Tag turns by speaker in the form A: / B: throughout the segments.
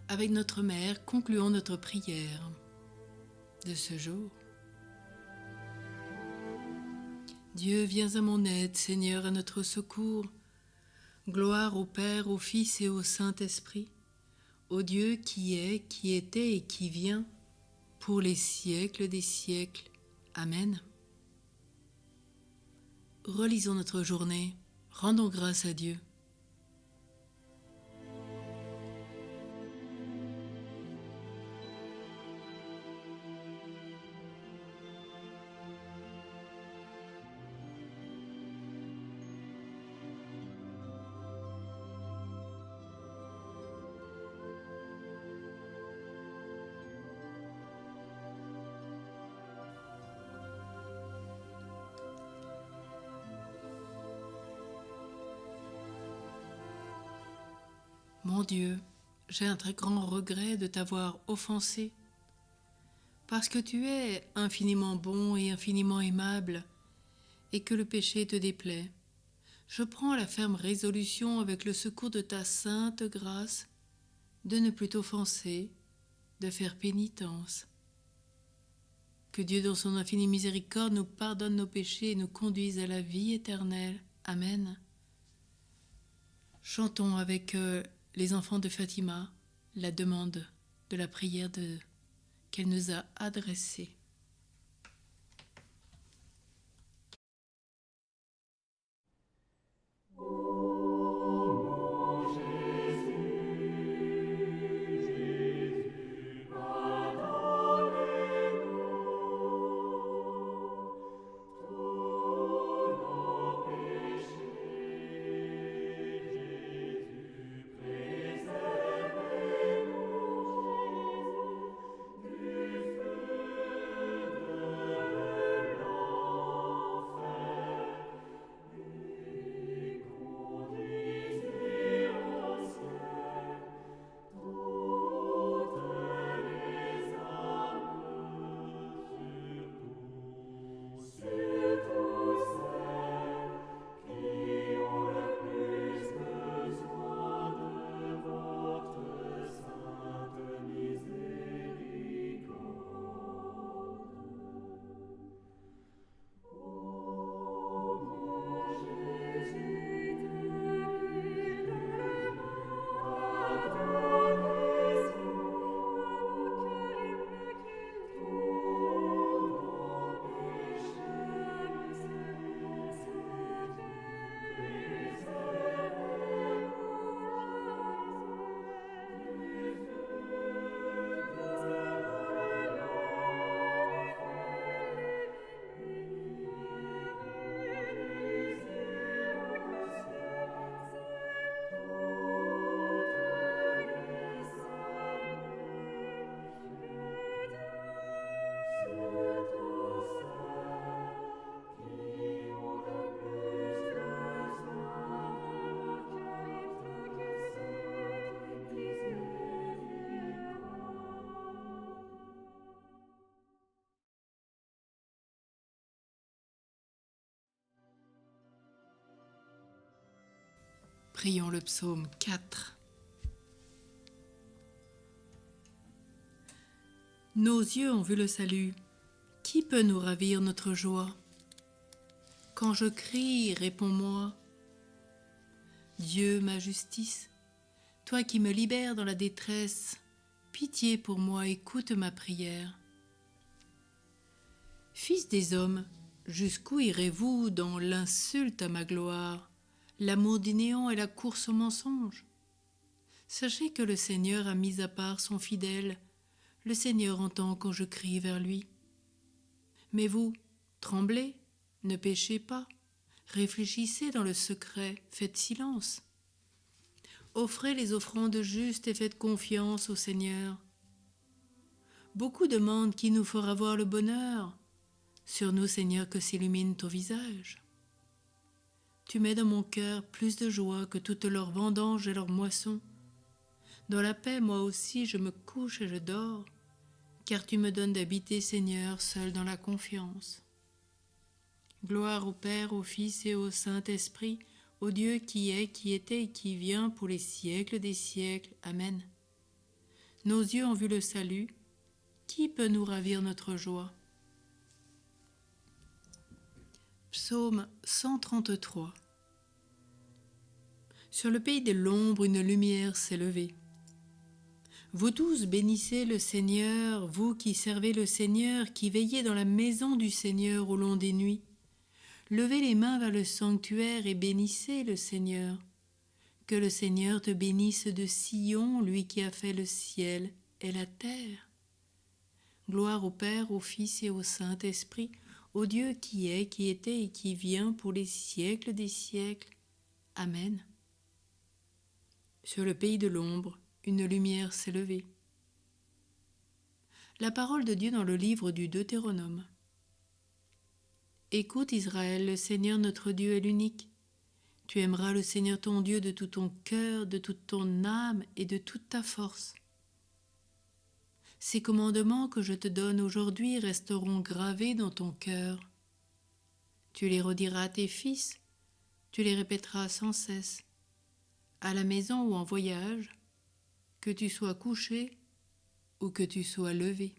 A: Avec notre Mère, concluons notre prière de ce jour. Dieu, viens à mon aide, Seigneur, à notre secours. Gloire au Père, au Fils et au Saint-Esprit, au Dieu qui est, qui était et qui vient, pour les siècles des siècles. Amen. Relisons notre journée, rendons grâce à Dieu. Mon Dieu, j'ai un très grand regret de t'avoir offensé, parce que tu es infiniment bon et infiniment aimable, et que le péché te déplaît. Je prends la ferme résolution, avec le secours de ta sainte grâce, de ne plus t'offenser, de faire pénitence. Que Dieu, dans son infinie miséricorde, nous pardonne nos péchés et nous conduise à la vie éternelle. Amen. Chantons avec les enfants de Fatima la demande de la prière qu'elle nous a adressée. Prions le psaume 4. Nos yeux ont vu le salut. Qui peut nous ravir notre joie? Quand je crie, réponds-moi. Dieu, ma justice, toi qui me libères dans la détresse, pitié pour moi, écoute ma prière. Fils des hommes, jusqu'où irez-vous dans l'insulte à ma gloire, l'amour du néant et la course au mensonge? Sachez que le Seigneur a mis à part son fidèle, le Seigneur entend quand je crie vers lui. Mais vous, tremblez, ne péchez pas, réfléchissez dans le secret, faites silence. Offrez les offrandes justes et faites confiance au Seigneur. Beaucoup demandent qui nous fera voir le bonheur. Sur nous, Seigneur, que s'illumine ton visage. Tu mets dans mon cœur plus de joie que toutes leurs vendanges et leurs moissons. Dans la paix, moi aussi, je me couche et je dors, car tu me donnes d'habiter, Seigneur, seul dans la confiance. Gloire au Père, au Fils et au Saint-Esprit, au Dieu qui est, qui était et qui vient pour les siècles des siècles. Amen. Nos yeux ont vu le salut. Qui peut nous ravir notre joie? Psaume 133. Sur le pays de l'ombre, une lumière s'est levée. Vous tous bénissez le Seigneur, vous qui servez le Seigneur, qui veillez dans la maison du Seigneur au long des nuits. Levez les mains vers le sanctuaire et bénissez le Seigneur. Que le Seigneur te bénisse de Sion, lui qui a fait le ciel et la terre. Gloire au Père, au Fils et au Saint-Esprit, au Dieu qui est, qui était et qui vient pour les siècles des siècles. Amen. Sur le pays de l'ombre, une lumière s'est levée. La parole de Dieu dans le livre du Deutéronome. Écoute Israël, le Seigneur notre Dieu est l'unique. Tu aimeras le Seigneur ton Dieu de tout ton cœur, de toute ton âme et de toute ta force. Ces commandements que je te donne aujourd'hui resteront gravés dans ton cœur. Tu les rediras à tes fils, tu les répéteras sans cesse, à la maison ou en voyage, que tu sois couché ou que tu sois levé.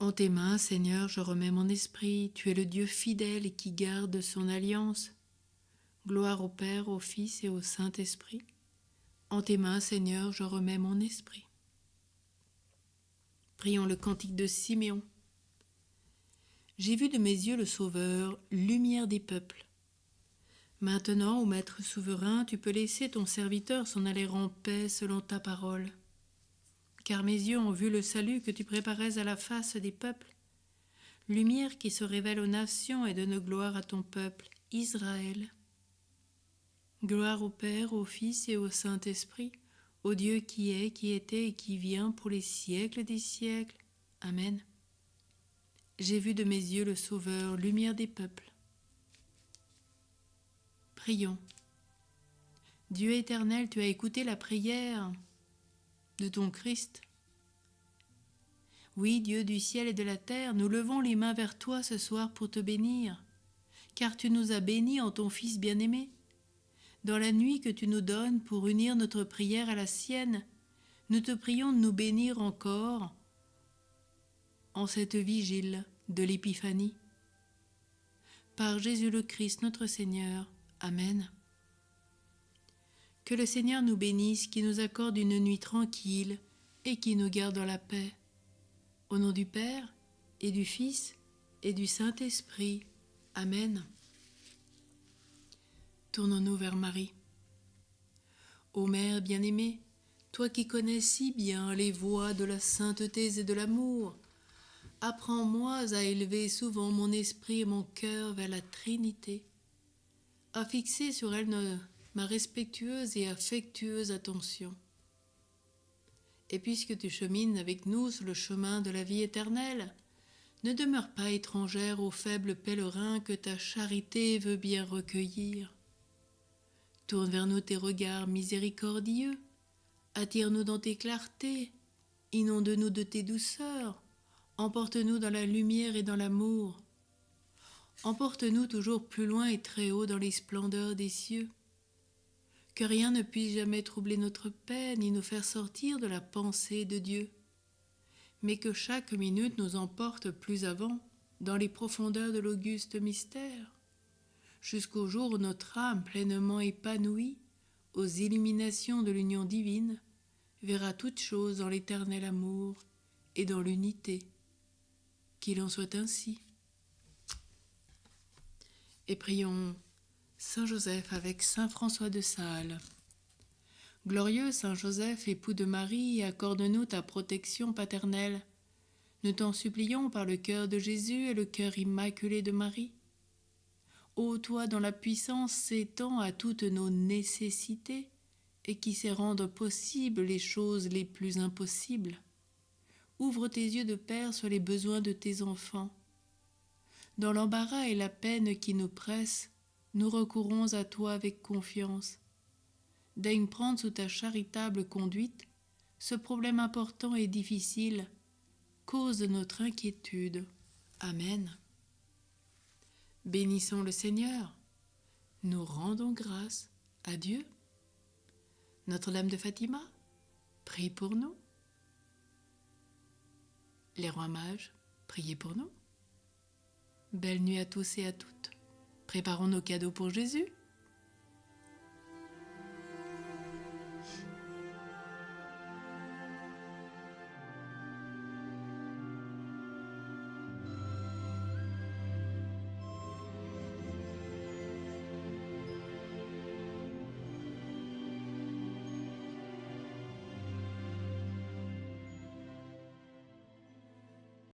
A: En tes mains, Seigneur, je remets mon esprit. Tu es le Dieu fidèle et qui garde son alliance. Gloire au Père, au Fils et au Saint-Esprit. En tes mains, Seigneur, je remets mon esprit. Prions le cantique de Siméon. J'ai vu de mes yeux le Sauveur, lumière des peuples. Maintenant, ô Maître souverain, tu peux laisser ton serviteur s'en aller en paix selon ta parole. Car mes yeux ont vu le salut que tu préparais à la face des peuples, lumière qui se révèle aux nations et donne gloire à ton peuple, Israël. Gloire au Père, au Fils et au Saint-Esprit, au Dieu qui est, qui était et qui vient pour les siècles des siècles. Amen. J'ai vu de mes yeux le Sauveur, lumière des peuples. Prions. Dieu éternel, tu as écouté la prière de ton Christ. Oui, Dieu du ciel et de la terre, nous levons les mains vers toi ce soir pour te bénir, car tu nous as bénis en ton Fils bien-aimé. Dans la nuit que tu nous donnes pour unir notre prière à la sienne, nous te prions de nous bénir encore en cette vigile de l'Épiphanie. Par Jésus le Christ notre Seigneur. Amen. Que le Seigneur nous bénisse, qui nous accorde une nuit tranquille et qui nous garde dans la paix. Au nom du Père, et du Fils, et du Saint-Esprit. Amen. Tournons-nous vers Marie. Ô Mère bien-aimée, toi qui connais si bien les voies de la sainteté et de l'amour, apprends-moi à élever souvent mon esprit et mon cœur vers la Trinité, à fixer sur elle ma respectueuse et affectueuse attention. Et puisque tu chemines avec nous sur le chemin de la vie éternelle, ne demeure pas étrangère aux faibles pèlerins que ta charité veut bien recueillir. Tourne vers nous tes regards miséricordieux, attire-nous dans tes clartés, inonde-nous de tes douceurs, emporte-nous dans la lumière et dans l'amour. Emporte-nous toujours plus loin et très haut dans les splendeurs des cieux. Que rien ne puisse jamais troubler notre paix ni nous faire sortir de la pensée de Dieu, mais que chaque minute nous emporte plus avant dans les profondeurs de l'auguste mystère, jusqu'au jour où notre âme pleinement épanouie aux illuminations de l'union divine verra toutes choses dans l'éternel amour et dans l'unité. Qu'il en soit ainsi. Et prions Saint Joseph avec Saint François de Sales. Glorieux Saint Joseph, époux de Marie, accorde-nous ta protection paternelle. Nous t'en supplions par le cœur de Jésus et le cœur immaculé de Marie. Ô toi dont la puissance s'étend à toutes nos nécessités et qui sait rendre possibles les choses les plus impossibles, ouvre tes yeux de Père sur les besoins de tes enfants. Dans l'embarras et la peine qui nous pressent, nous recourons à toi avec confiance. Daigne prendre sous ta charitable conduite ce problème important et difficile, cause de notre inquiétude. Amen. Bénissons le Seigneur. Nous rendons grâce à Dieu. Notre-Dame de Fatima, prie pour nous. Les rois mages, priez pour nous. Belle nuit à tous et à toutes. Préparons nos cadeaux pour Jésus.